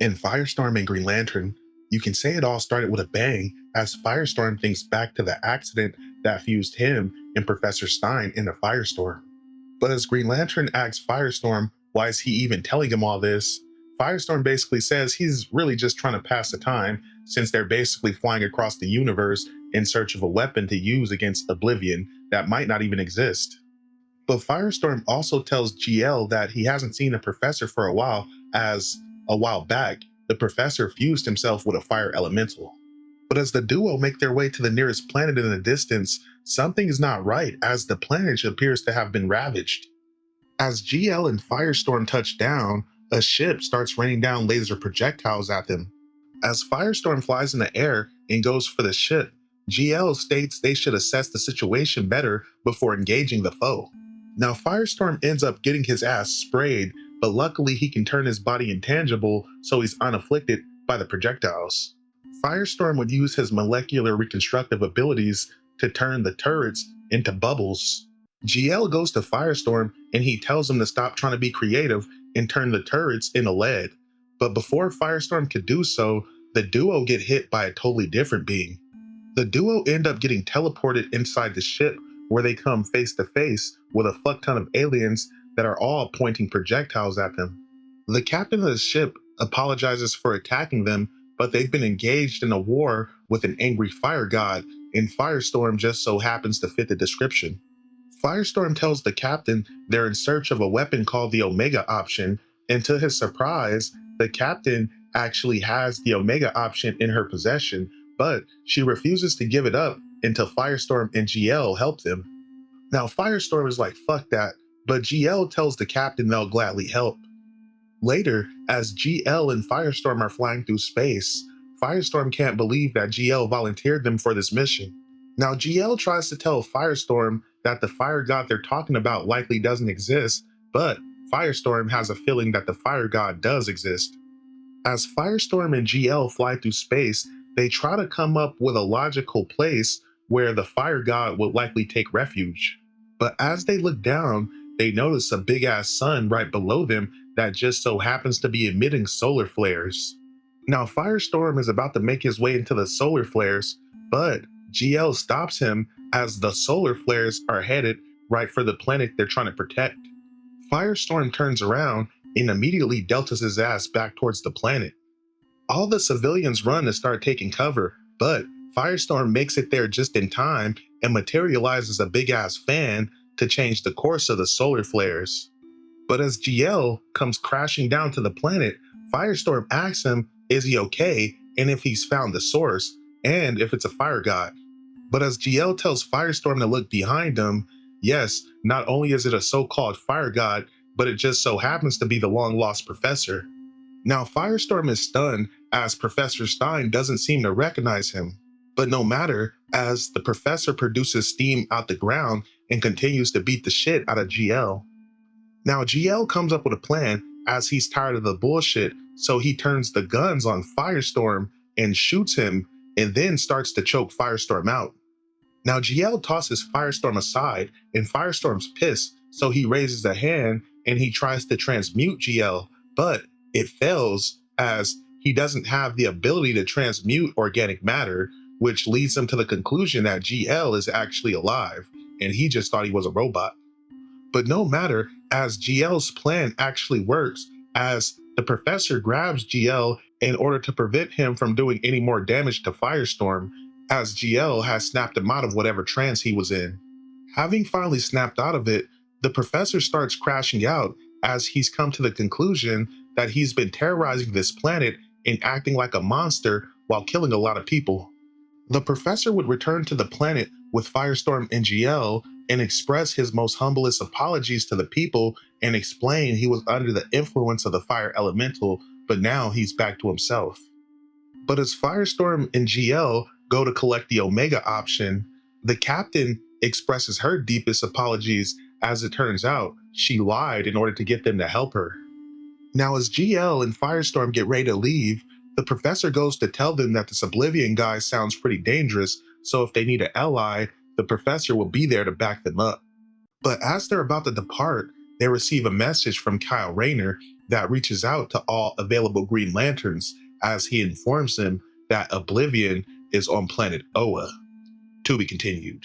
In Firestorm and Green Lantern, you can say it all started with a bang as Firestorm thinks back to the accident that fused him and Professor Stein in the Firestorm. But as Green Lantern asks Firestorm why is he even telling him all this, Firestorm basically says he's really just trying to pass the time since they're basically flying across the universe in search of a weapon to use against Oblivion that might not even exist. But Firestorm also tells GL that he hasn't seen the professor for a while, as a while back, the professor fused himself with a fire elemental. But as the duo make their way to the nearest planet in the distance, something is not right as the planet appears to have been ravaged. As GL and Firestorm touch down, a ship starts raining down laser projectiles at them. As Firestorm flies in the air and goes for the ship, GL states they should assess the situation better before engaging the foe. Now Firestorm ends up getting his ass sprayed, but luckily he can turn his body intangible so he's unafflicted by the projectiles. Firestorm would use his molecular reconstructive abilities to turn the turrets into bubbles. GL goes to Firestorm and he tells him to stop trying to be creative and turn the turrets into lead. But before Firestorm could do so, the duo get hit by a totally different being. The duo end up getting teleported inside the ship where they come face to face with a fuck ton of aliens that are all pointing projectiles at them. The captain of the ship apologizes for attacking them, but they've been engaged in a war with an angry fire god, and Firestorm just so happens to fit the description. Firestorm tells the captain they're in search of a weapon called the Omega option, and to his surprise, the captain actually has the Omega option in her possession, but she refuses to give it up until Firestorm and GL help them. Now Firestorm is like, fuck that, but GL tells the captain they'll gladly help. Later, as GL and Firestorm are flying through space, Firestorm can't believe that GL volunteered them for this mission. Now GL tries to tell Firestorm that the fire god they're talking about likely doesn't exist, but Firestorm has a feeling that the fire god does exist. As Firestorm and GL fly through space, they try to come up with a logical place where the fire god would likely take refuge. But as they look down, they notice a big ass sun right below them that just so happens to be emitting solar flares. Now Firestorm is about to make his way into the solar flares, but GL stops him as the solar flares are headed right for the planet they're trying to protect. Firestorm turns around and immediately deltas his ass back towards the planet. All the civilians run to start taking cover, but Firestorm makes it there just in time and materializes a big ass fan to change the course of the solar flares. But as GL comes crashing down to the planet, Firestorm asks him, is he okay, and if he's found the source, and if it's a fire god. But as GL tells Firestorm to look behind him, yes, not only is it a so-called fire god, but it just so happens to be the long-lost professor. Now Firestorm is stunned as Professor Stein doesn't seem to recognize him. But no matter, as the professor produces steam out the ground and continues to beat the shit out of GL. Now GL comes up with a plan as he's tired of the bullshit, so he turns the guns on Firestorm and shoots him and then starts to choke Firestorm out. Now GL tosses Firestorm aside and Firestorm's pissed, so he raises a hand and he tries to transmute GL, but it fails as he doesn't have the ability to transmute organic matter, which leads him to the conclusion that GL is actually alive and he just thought he was a robot. But no matter, as GL's plan actually works, as the professor grabs GL in order to prevent him from doing any more damage to Firestorm, as GL has snapped him out of whatever trance he was in. Having finally snapped out of it, the professor starts crashing out as he's come to the conclusion that he's been terrorizing this planet and acting like a monster while killing a lot of people. The professor would return to the planet with Firestorm and GL and express his most humblest apologies to the people and explain he was under the influence of the fire elemental, but now he's back to himself. But as Firestorm and GL go to collect the Omega option, the captain expresses her deepest apologies as it turns out she lied in order to get them to help her. Now as GL and Firestorm get ready to leave, the professor goes to tell them that this Oblivion guy sounds pretty dangerous, so if they need an ally, the professor will be there to back them up. But as they're about to depart, they receive a message from Kyle Rayner that reaches out to all available Green Lanterns as he informs them that Oblivion is on planet Oa. To be continued.